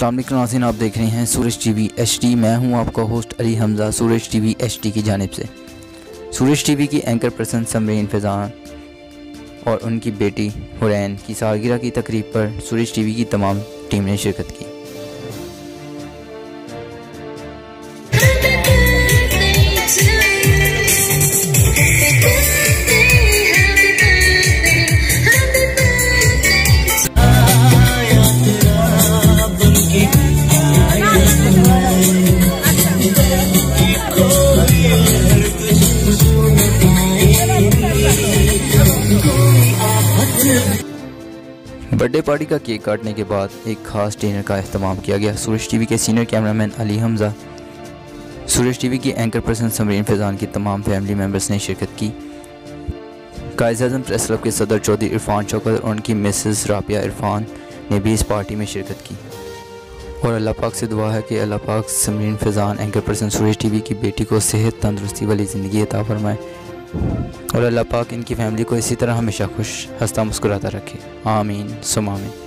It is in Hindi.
अस्सलाम वालेकुम नाज़रीन, आप देख रहे हैं सूरज टीवी HD। मैं हूं आपका होस्ट अली हमज़ा सूरज टीवी HD की जानिब से। सूरज टीवी की एंकर पर्सन समरीन फैज़ान और उनकी बेटी हुरैन की सालगिरह की तकरीब पर सूरज टीवी की तमाम टीम ने शिरकत की। बर्थडे पार्टी का केक काटने के बाद एक खास डिनर का अहतमाम किया गया। सूरज टीवी के सीनियर कैमरामैन अली हमज़ा, सूरज टीवी की एंकर पर्सन समरीन फैज़ान की तमाम फैमिली मेम्बर्स ने शिरकत की। कायद-ए-आज़म प्रेस क्लब के सदर चौधरी इरफान शौकत और उनकी मिसेस राबिया इरफान ने भी इस पार्टी में शिरकत की। और अल्लाह पाक से दुआ है कि अल्लाह पाक समरीन फैज़ान एंकर पर्सन सूरज टीवी की बेटी को सेहत तंदुरुस्ती वाली ज़िंदगी अता फरमाए और अल्लाह पाक इनकी फैमिली को इसी तरह हमेशा खुश हंसता मुस्कुराता रखे। आमीन सुम आमीन।